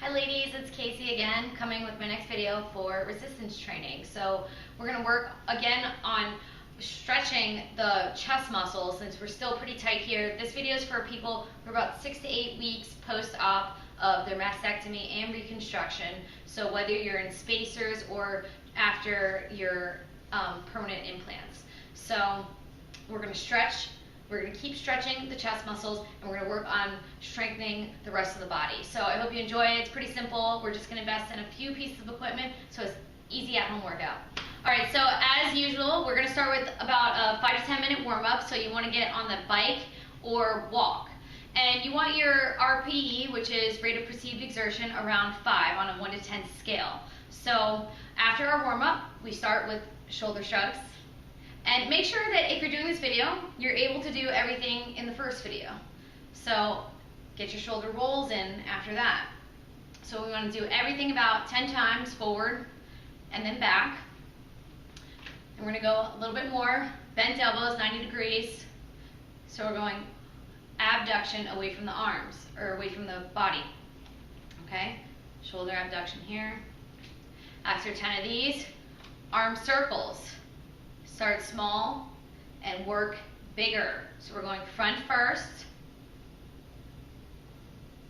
Hi ladies, it's Casey again, coming with my next video for resistance training. So we're going to work again on stretching the chest muscles since we're still pretty tight here. This video is for people who are about 6 to 8 weeks post-op of their mastectomy and reconstruction. So whether you're in spacers or after your permanent implants. So we're going to stretch. We're going to keep stretching the chest muscles, and we're going to work on strengthening the rest of the body. So I hope you enjoy it. It's pretty simple. We're just going to invest in a few pieces of equipment, so it's easy at-home workout. All right, so as usual, we're going to start with about a 5 to 10 minute warm-up. So you want to get on the bike or walk. And you want your RPE, which is rate of perceived exertion, around 5 on a 1 to 10 scale. So after our warm-up, we start with shoulder shrugs. And make sure that if you're doing this video, you're able to do everything in the first video. So get your shoulder rolls in after that. So we want to do everything about 10 times forward and then back. And we're going to go a little bit more. Bent elbows, 90 degrees. So we're going abduction away from the arms, or away from the body. Okay? Shoulder abduction here. After 10 of these, arm circles. Start small and work bigger. So we're going front first,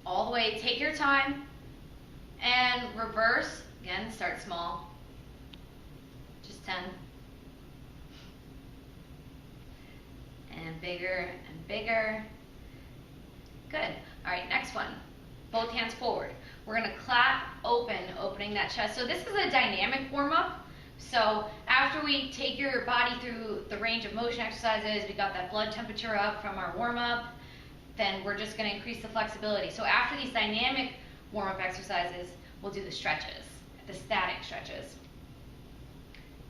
all the way, take your time, and reverse. Again, start small, just 10. And bigger and bigger. Good. All right, next one. Both hands forward. We're gonna clap open, opening that chest. So this is a dynamic warm-up. So after we take your body through the range of motion exercises, we got that blood temperature up from our warm-up, then we're just going to increase the flexibility. So after these dynamic warm-up exercises, we'll do the stretches, the static stretches.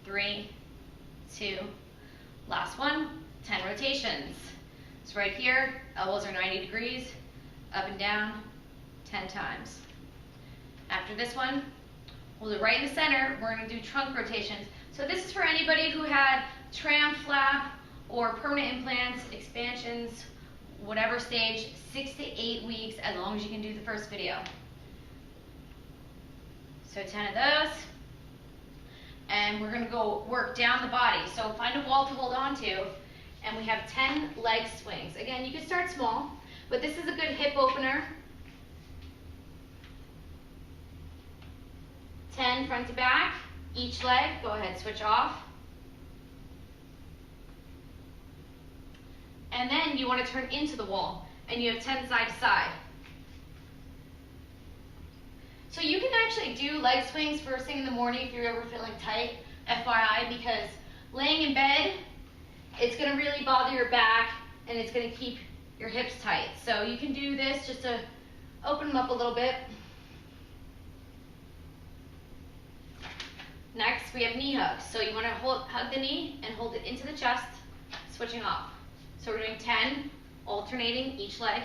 3, 2, last one, 10 rotations. So right here, elbows are 90 degrees, up and down, 10 times. After this one, we'll do right in the center, we're going to do trunk rotations. So this is for anybody who had tram flap or permanent implants, expansions, whatever stage, 6 to 8 weeks, as long as you can do the first video. So 10 of those. And we're going to go work down the body. So find a wall to hold on to, and we have 10 leg swings. Again, you can start small, but this is a good hip opener. 10 front to back, each leg, go ahead, switch off. And then you want to turn into the wall, and you have 10 side to side. So you can actually do leg swings first thing in the morning if you're ever feeling tight, FYI, because laying in bed, it's going to really bother your back, and it's going to keep your hips tight. So you can do this just to open them up a little bit. Next, we have knee hugs. So you want to hug the knee and hold it into the chest, switching off. So we're doing 10, alternating each leg.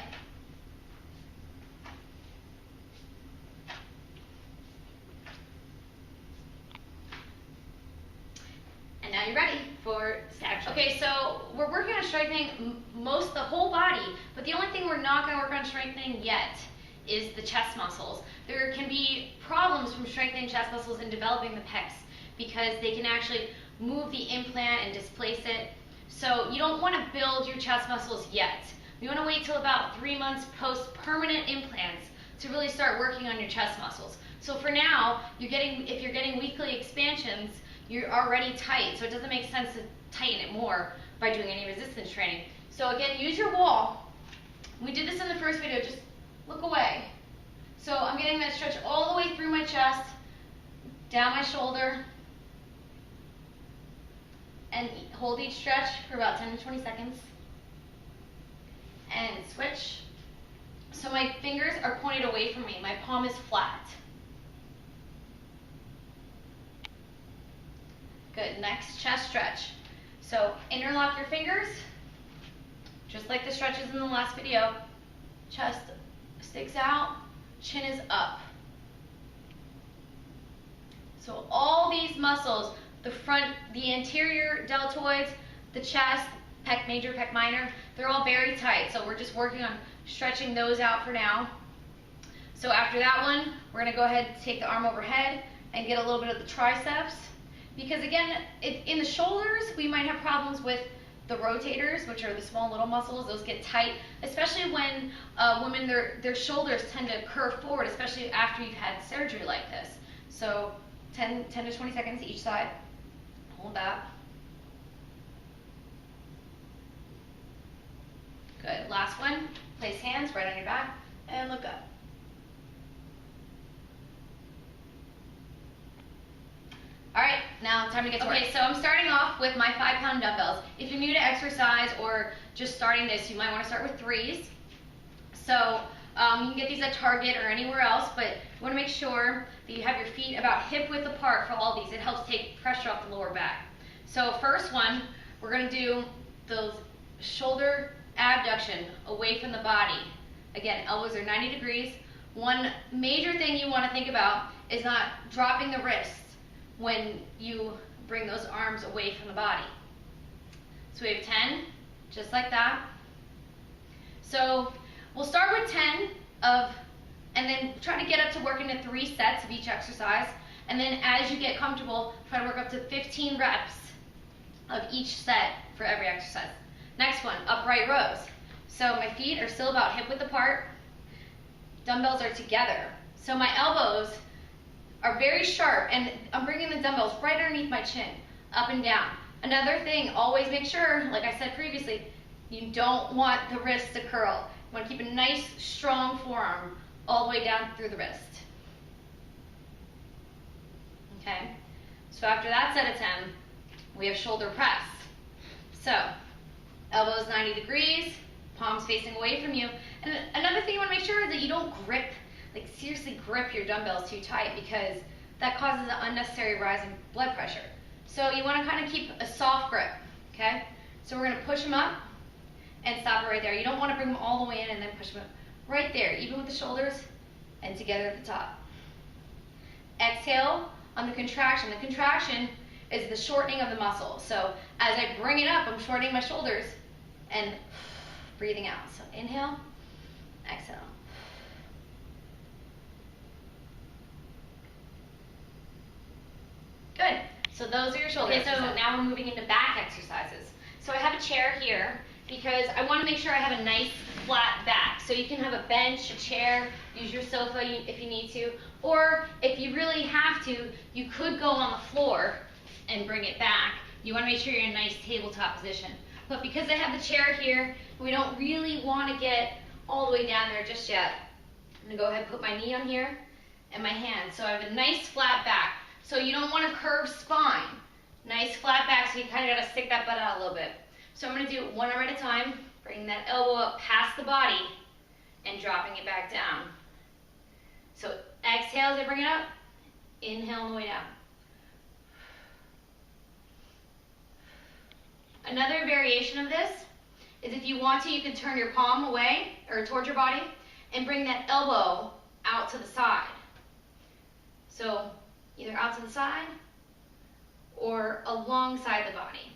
And now you're ready for static. Okay, so we're working on strengthening the whole body, but the only thing we're not going to work on strengthening yet is the chest muscles. There can be problems from strengthening chest muscles and developing the pecs because they can actually move the implant and displace it. So you don't want to build your chest muscles yet. You want to wait till about 3 months post permanent implants to really start working on your chest muscles. So for now, if you're getting weekly expansions, you're already tight, so it doesn't make sense to tighten it more by doing any resistance training. So again, use your wall. We did this in the first video, just look away. So I'm getting that stretch all the way through my chest, down my shoulder, and hold each stretch for about 10 to 20 seconds. And switch. So my fingers are pointed away from me. My palm is flat. Good. Next, chest stretch. So interlock your fingers, just like the stretches in the last video. Chest sticks out, chin is up. So all these muscles, the front, the anterior deltoids, the chest, pec major, pec minor, they're all very tight. So we're just working on stretching those out for now. So after that one, we're gonna go ahead and take the arm overhead and get a little bit of the triceps. Because again, in the shoulders, we might have problems with the rotators, which are the small little muscles. Those get tight, especially when women, their shoulders tend to curve forward, especially after you've had surgery like this. So 10 to 20 seconds each side. Hold that. Good. Last one. Place hands right on your back and look up. All right, now time to get to work. Okay, so I'm starting off with my 5-pound dumbbells. If you're new to exercise or just starting this, you might want to start with 3s. So you can get these at Target or anywhere else, but you want to make sure that you have your feet about hip width apart for all these. It helps take pressure off the lower back. So first one, we're going to do those shoulder abduction away from the body. Again, elbows are 90 degrees. One major thing you want to think about is not dropping the wrists when you bring those arms away from the body. So we have 10, just like that. So we'll start with 10 and then try to get up to working to 3 sets of each exercise. And then as you get comfortable, try to work up to 15 reps of each set for every exercise. Next one, upright rows. So my feet are still about hip width apart. Dumbbells are together. So my elbows are very sharp, and I'm bringing the dumbbells right underneath my chin, up and down. Another thing, always make sure, like I said previously, you don't want the wrist to curl. You want to keep a nice, strong forearm all the way down through the wrist. Okay, so after that set of 10, we have shoulder press. So, elbows 90 degrees, palms facing away from you. And another thing you want to make sure is that you don't grip, like seriously grip your dumbbells too tight, because that causes an unnecessary rise in blood pressure. So you want to kind of keep a soft grip, okay? So we're going to push them up and stop it right there. You don't want to bring them all the way in and then push them up. Right there, even with the shoulders and together at the top. Exhale on the contraction. The contraction is the shortening of the muscle. So as I bring it up, I'm shortening my shoulders and breathing out. So inhale, exhale. Good. So those are your shoulders. Okay, so now we're moving into back exercises. So I have a chair here because I want to make sure I have a nice flat back. So you can have a bench, a chair, use your sofa if you need to, or if you really have to, you could go on the floor and bring it back. You want to make sure you're in a nice tabletop position. But because I have the chair here, we don't really want to get all the way down there just yet. I'm going to go ahead and put my knee on here and my hand. So I have a nice flat back. So you don't want a curved spine. Nice flat back, so you kind of got to stick that butt out a little bit. So I'm going to do one arm at a time, bringing that elbow up past the body and dropping it back down. So exhale as I bring it up, inhale on the way down. Another variation of this is if you want to, you can turn your palm away or towards your body and bring that elbow out to the side. So either out to the side or alongside the body.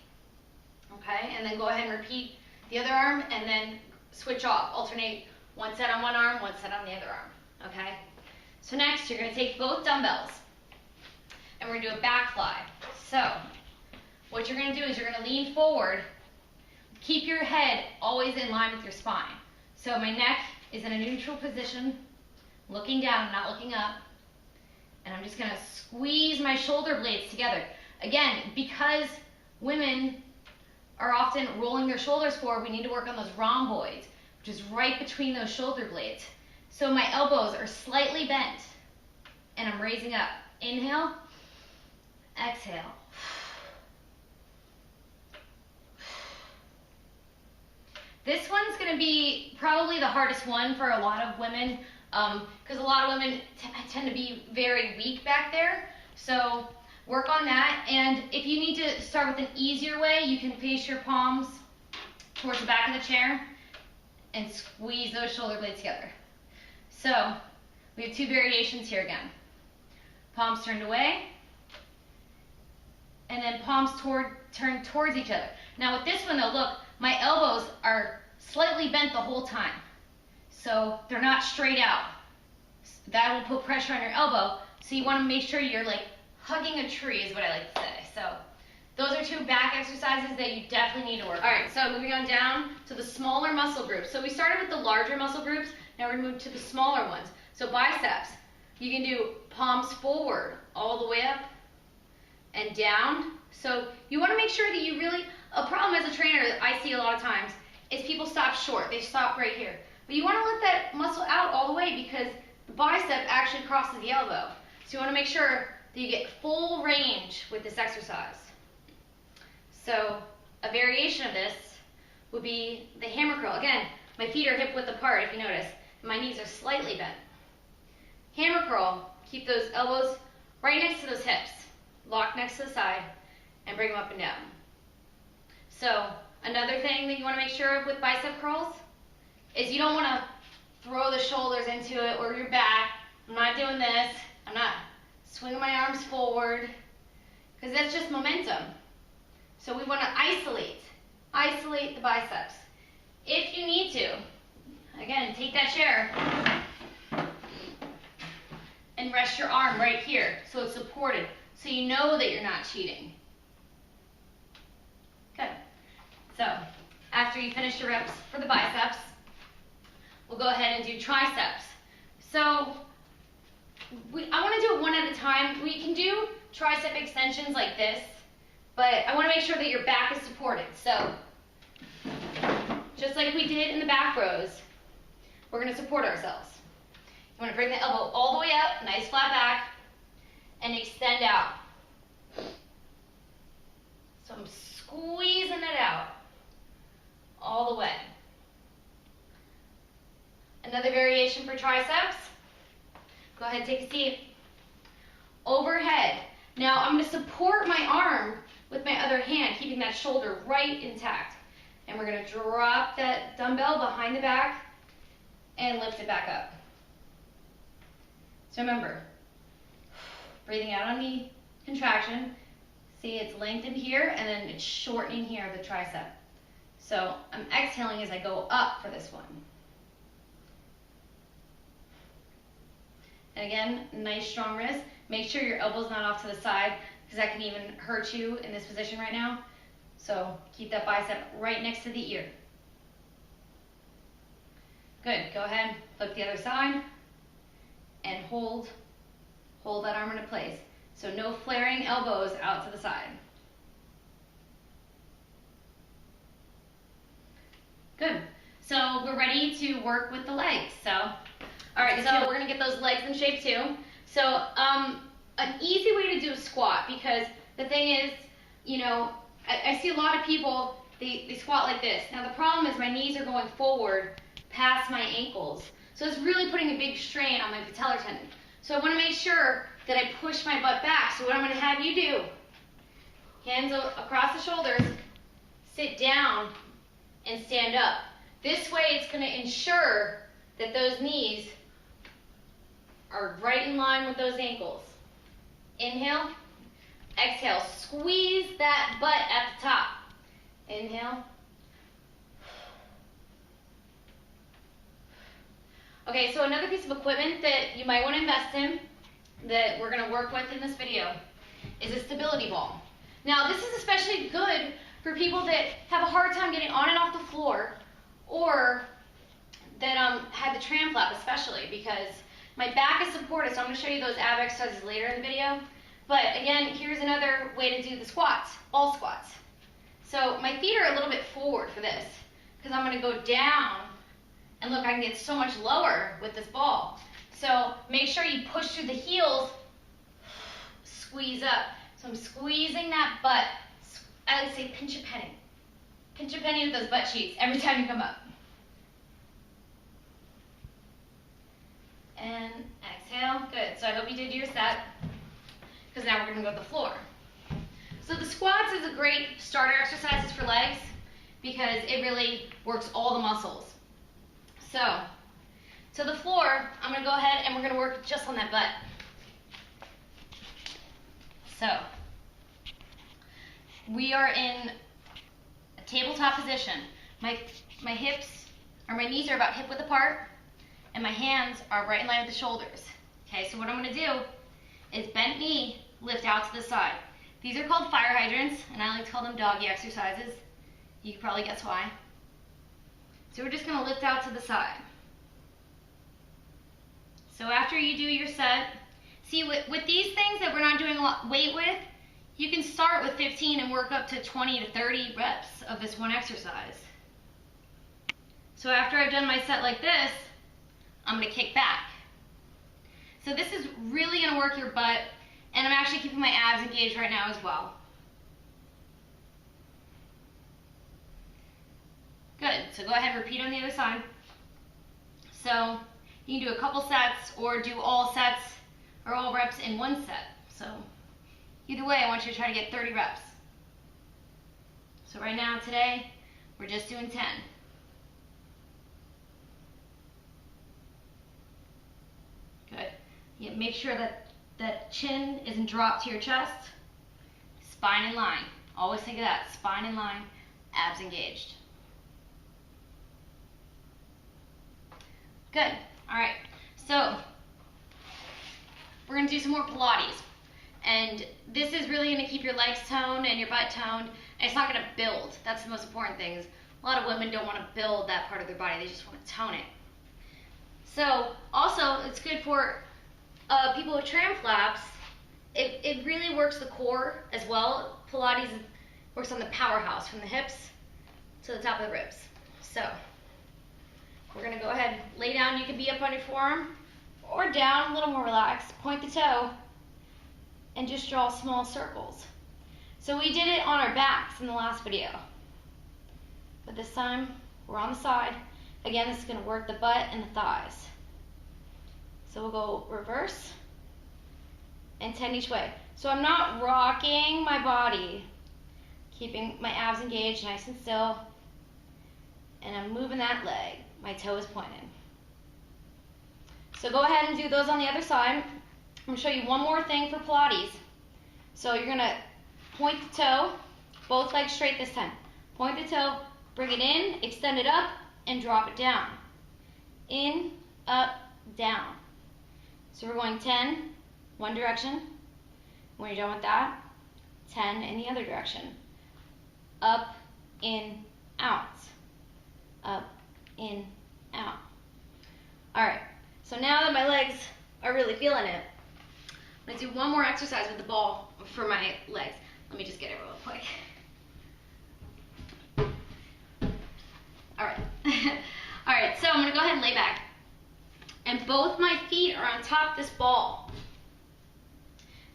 Okay, and then go ahead and repeat the other arm and then switch off. Alternate one set on one arm, one set on the other arm. Okay, so next you're going to take both dumbbells and we're going to do a back fly. So what you're going to do is you're going to lean forward. Keep your head always in line with your spine. So my neck is in a neutral position, looking down, not looking up. And I'm just going to squeeze my shoulder blades together. Again, because women are often rolling their shoulders forward, we need to work on those rhomboids, which is right between those shoulder blades. So my elbows are slightly bent, and I'm raising up. Inhale, exhale. This one's going to be probably the hardest one for a lot of women, because a lot of women tend to be very weak back there. So work on that, and if you need to start with an easier way, you can face your palms towards the back of the chair and squeeze those shoulder blades together. So we have 2 variations here again. Palms turned away, and then palms turned towards each other. Now with this one though, look, my elbows are slightly bent the whole time. So they're not straight out. That will put pressure on your elbow. So you want to make sure you're like hugging a tree is what I like to say. So those are 2 back exercises that you definitely need to work on. All right, so moving on down to the smaller muscle groups. So we started with the larger muscle groups. Now we're going to move to the smaller ones. So biceps, you can do palms forward all the way up and down. So you want to make sure that you really, a problem as a trainer that I see a lot of times is people stop short. They stop right here. But you want to let that muscle out all the way because the bicep actually crosses the elbow. So you want to make sure that you get full range with this exercise. So a variation of this would be the hammer curl. Again, my feet are hip width apart if you notice. My knees are slightly bent. Hammer curl, keep those elbows right next to those hips. Lock next to the side and bring them up and down. So another thing that you want to make sure of with bicep curls is you don't want to throw the shoulders into it or your back. I'm not doing this. I'm not swinging my arms forward because that's just momentum. So we want to isolate the biceps. If you need to, again, take that chair and rest your arm right here so it's supported, so you know that you're not cheating. Good. So after you finish your reps for the biceps, we'll go ahead and do triceps. So I want to do it one at a time. We can do tricep extensions like this, but I want to make sure that your back is supported. So just like we did in the back rows, we're going to support ourselves. You want to bring the elbow all the way up, nice flat back, and extend out. So I'm squeezing it out all the way. Another variation for triceps. Go ahead, take a seat. Overhead. Now I'm going to support my arm with my other hand, keeping that shoulder right intact. And we're going to drop that dumbbell behind the back and lift it back up. So remember, breathing out on the contraction. See, it's lengthened here and then it's shortening here of the tricep. So I'm exhaling as I go up for this one. And again, nice strong wrist. Make sure your elbow's not off to the side because that can even hurt you in this position right now. So keep that bicep right next to the ear. Good, go ahead, flip the other side and hold that arm into place. So no flaring elbows out to the side. Good, so we're ready to work with the legs. So, all right, so we're gonna get those legs in shape too. So an easy way to do a squat, because the thing is, you know, I see a lot of people, they squat like this. Now the problem is my knees are going forward past my ankles. So it's really putting a big strain on my patellar tendon. So I want to make sure that I push my butt back. So what I'm going to have you do, hands across the shoulders, sit down and stand up. This way it's going to ensure that those knees are right in line with those ankles. Inhale, exhale, squeeze that butt at the top. Inhale. Okay, so another piece of equipment that you might want to invest in, that we're going to work with in this video, is a stability ball. Now, this is especially good for people that have a hard time getting on and off the floor, or that have the tram flap especially, because my back is supported, so I'm going to show you those ab exercises later in the video. But again, here's another way to do the squats, all squats. So my feet are a little bit forward for this, because I'm going to go down, and look, I can get so much lower with this ball. So make sure you push through the heels, squeeze up. So I'm squeezing that butt. I would say pinch a penny. Pinch a penny with those butt cheeks every time you come up. And exhale, good. So I hope you did your set, because now we're gonna go to the floor. So the squats is a great starter exercises for legs, because it really works all the muscles. So, to the floor, I'm going to go ahead and we're going to work just on that butt. So, we are in a tabletop position. My hips, or my knees are about hip width apart, and my hands are right in line with the shoulders. Okay, so what I'm gonna do is bent knee, lift out to the side. These are called fire hydrants, and I like to call them doggy exercises. You can probably guess why. So we're just gonna lift out to the side. So after you do your set, see with these things that we're not doing a lot weight with, you can start with 15 and work up to 20 to 30 reps of this one exercise. So after I've done my set like this, I'm gonna kick back. So this is really gonna work your butt, and I'm actually keeping my abs engaged right now as well. Good, so go ahead, repeat on the other side. So you can do a couple sets or do all sets or all reps in one set. So either way, I want you to try to get 30 reps. So right now, today, we're just doing 10. Good. Yeah, make sure that that chin isn't dropped to your chest. Spine in line. Always think of that. Spine in line, abs engaged. Good. All right. So we're going to do some more Pilates. And this is really going to keep your legs toned and your butt toned. And it's not going to build. That's the most important thing. Is a lot of women don't want to build that part of their body. They just want to tone it. So also, it's good for people with tram flaps. It really works the core as well. Pilates works on the powerhouse from the hips to the top of the ribs. So we're going to go ahead and lay down. You can be up on your forearm or down, a little more relaxed. Point the toe and just draw small circles. So we did it on our backs in the last video. But this time, we're on the side. Again, this is going to work the butt and the thighs. So we'll go reverse and 10 each way. So I'm not rocking my body, keeping my abs engaged, nice and still. And I'm moving that leg. My toe is pointed. So go ahead and do those on the other side. I'm going to show you one more thing for Pilates. So you're going to point the toe, both legs straight this time. Point the toe, bring it in, extend it up, and drop it down. In, up, down. So we're going 10, one direction. When you're done with that, 10 in the other direction. Up, in, out. Up, in, out. All right, so now that my legs are really feeling it, I'm gonna do one more exercise with the ball for my legs. Let me just get it real quick. All right. All right, so I'm gonna go ahead and lay back. And both my feet are on top of this ball.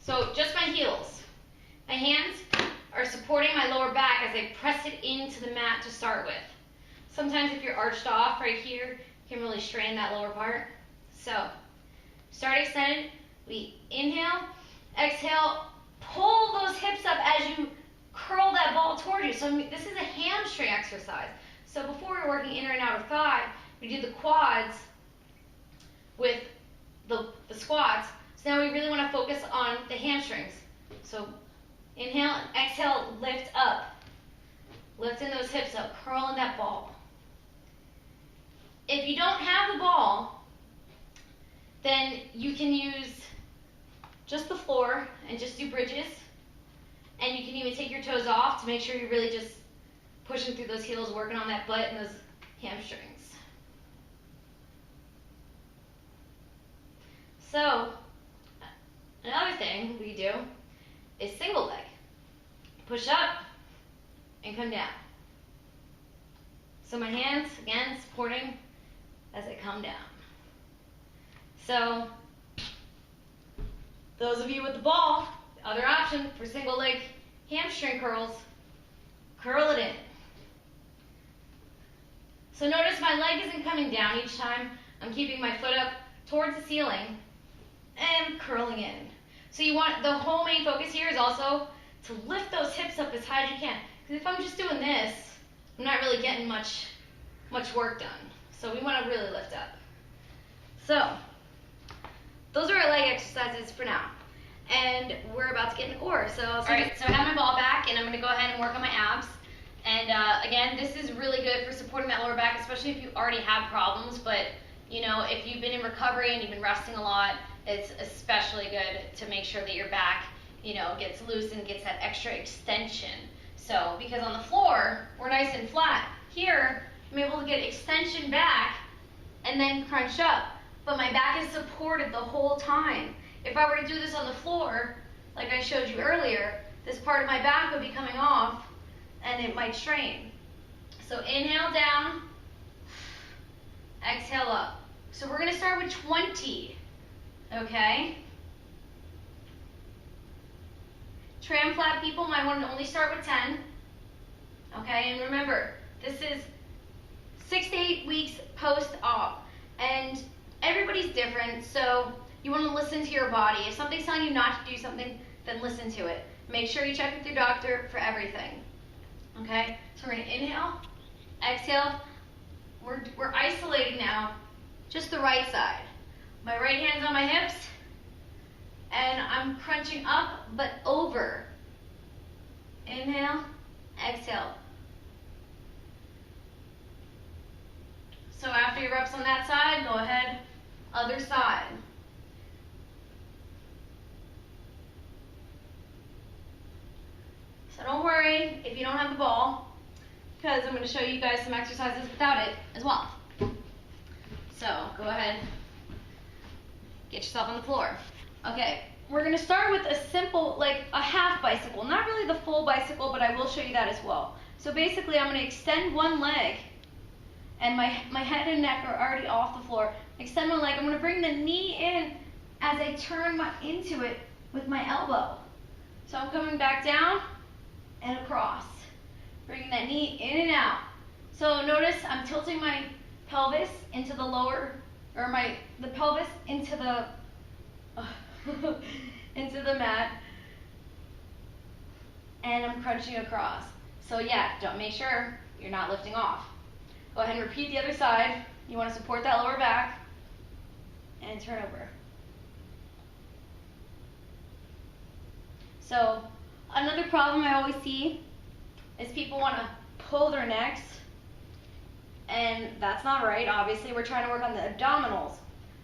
So just my heels. My hands are supporting my lower back as I press it into the mat to start with. Sometimes if you're arched off right here, you can really strain that lower part. So start extended. We inhale, exhale, pull those hips up as you curl that ball toward you. So this is a hamstring exercise. So before we were working inner and outer thigh, we did the quads with the squats. So now we really want to focus on the hamstrings. So inhale and exhale, lift up. Lifting those hips up, curling that ball. If you don't have the ball, then you can use just the floor and just do bridges. And you can even take your toes off to make sure you're really just pushing through those heels, working on that butt and those hamstrings. So, another thing we do is single leg. Push up and come down. So my hands, again, supporting as I come down. So, those of you with the ball, the other option for single leg hamstring curls, curl it in. So notice my leg isn't coming down each time. I'm keeping my foot up towards the ceiling and curling in. So you want, the whole main focus here is also to lift those hips up as high as you can. Because if I'm just doing this, I'm not really getting much work done. So we want to really lift up. So those are our leg exercises for now. And we're about to get into core. So all right, so I have my ball back and I'm going to go ahead and work on my abs. And again, this is really good for supporting that lower back, especially if you already have problems, but You know, if you've been in recovery and you've been resting a lot, it's especially good to make sure that your back, you know, gets loose and gets that extra extension. So, because on the floor, we're nice and flat. Here, I'm able to get extension back and then crunch up. But my back is supported the whole time. If I were to do this on the floor, like I showed you earlier, this part of my back would be coming off and it might strain. So inhale down, exhale up. So we're gonna start with 20, okay? Tram flat people might want to only start with 10, okay? And remember, this is 6 to 8 weeks post-op, and everybody's different, so you want to listen to your body. If something's telling you not to do something, then listen to it. Make sure you check with your doctor for everything, okay? So we're going to inhale, exhale. We're isolating now, just the right side. My right hand's on my hips, and I'm crunching up, but over. Inhale, exhale. So after your reps on that side, go ahead, other side. So don't worry if you don't have the ball, because I'm going to show you guys some exercises without it as well. So go ahead, get yourself on the floor. Okay, we're going to start with a simple, like a half bicycle. Not really the full bicycle, but I will show you that as well. So basically I'm going to extend one leg, and my head and neck are already off the floor. Extend my leg. I'm going to bring the knee in as I turn into it with my elbow. So I'm coming back down and across. Bringing that knee in and out. So notice I'm tilting my pelvis into the lower, or the pelvis into the into the mat, and I'm crunching across. So yeah, don't make sure you're not lifting off. Go ahead and repeat the other side. You want to support that lower back and turn over. So another problem I always see is people want to pull their necks, and that's not right. Obviously, we're trying to work on the abdominals.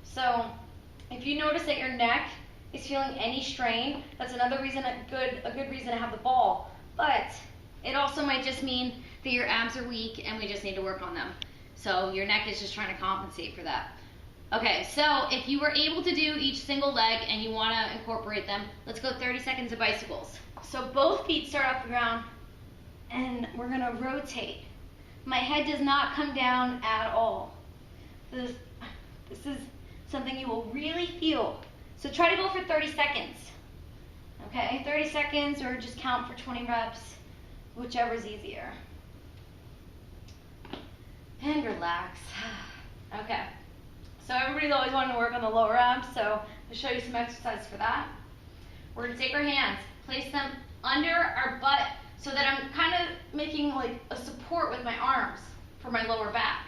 So if you notice that your neck is feeling any strain, that's another reason, a good reason to have the ball. But it also might just mean that your abs are weak and we just need to work on them. So your neck is just trying to compensate for that. Okay, so if you were able to do each single leg and you want to incorporate them, let's go 30 seconds of bicycles. So both feet start off the ground, and we're going to rotate. My head does not come down at all. This is something you will really feel. So try to go for 30 seconds. Okay, 30 seconds, or just count for 20 reps, whichever's easier. And relax. Okay, so everybody's always wanting to work on the lower abs, so I'll show you some exercises for that. We're going to take our hands, place them under our butt so that I'm kind of making like a support with my arms for my lower back.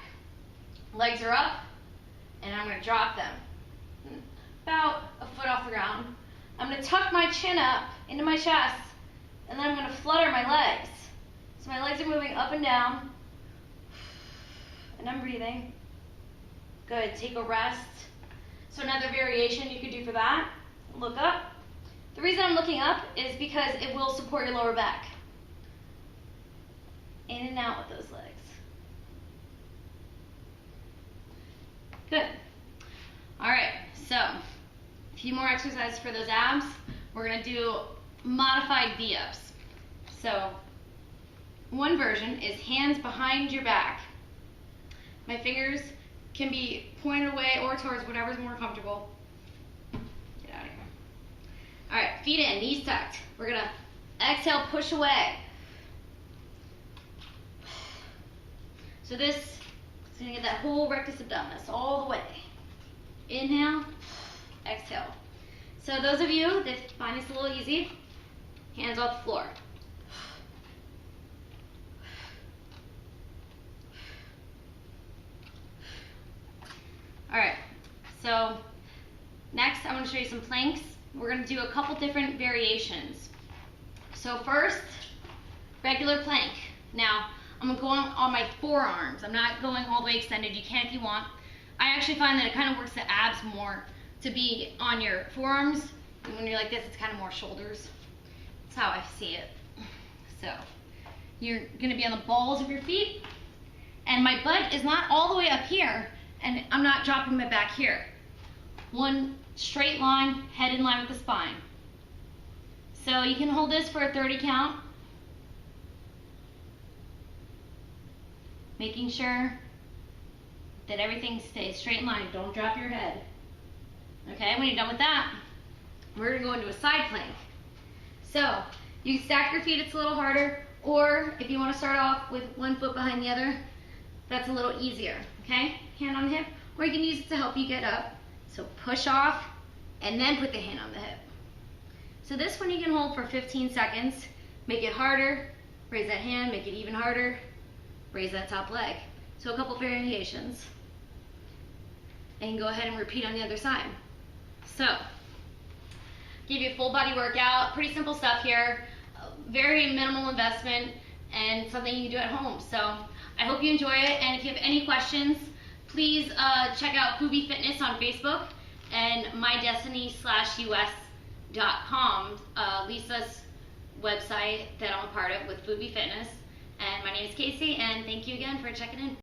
Legs are up, and I'm going to drop them about a foot off the ground. I'm going to tuck my chin up into my chest, and then I'm going to flutter my legs. So my legs are moving up and down, and I'm breathing. Good, take a rest. So another variation you could do for that, look up. The reason I'm looking up is because it will support your lower back. In and out with those legs. Good. All right, so a few more exercises for those abs. We're going to do modified V-ups. So one version is hands behind your back. My fingers can be pointed away or towards whatever's more comfortable. Get out of here. All right, feet in, knees tucked. We're going to exhale, push away. So this is going to get that whole rectus abdominis all the way. Inhale, exhale. So those of you that find this a little easy, hands off the floor. All right, so next I'm going to show you some planks. We're going to do a couple different variations. So first, regular plank. Now, I'm going on my forearms. I'm not going all the way extended. You can if you want. I actually find that it kind of works the abs more to be on your forearms. And when you're like this, it's kind of more shoulders. That's how I see it. So you're gonna be on the balls of your feet, and my butt is not all the way up here, and I'm not dropping my back here. One straight line, head in line with the spine. So you can hold this for a 30 count. Making sure that everything stays straight in line. Don't drop your head. Okay, when you're done with that, we're gonna go into a side plank. So you can stack your feet, it's a little harder, or if you wanna start off with one foot behind the other, that's a little easier, okay? Hand on the hip, or you can use it to help you get up. So push off, and then put the hand on the hip. So this one you can hold for 15 seconds. Make it harder, raise that hand, make it even harder, raise that top leg. So a couple variations. And go ahead and repeat on the other side. So, give you a full body workout, pretty simple stuff here, very minimal investment, and something you can do at home. So, I hope you enjoy it, and if you have any questions, please check out Fubi Fitness on Facebook and mydestiny/us.com, Lisa's website that I'm a part of with Fubi Fitness. And my name is Casey, and thank you again for checking in.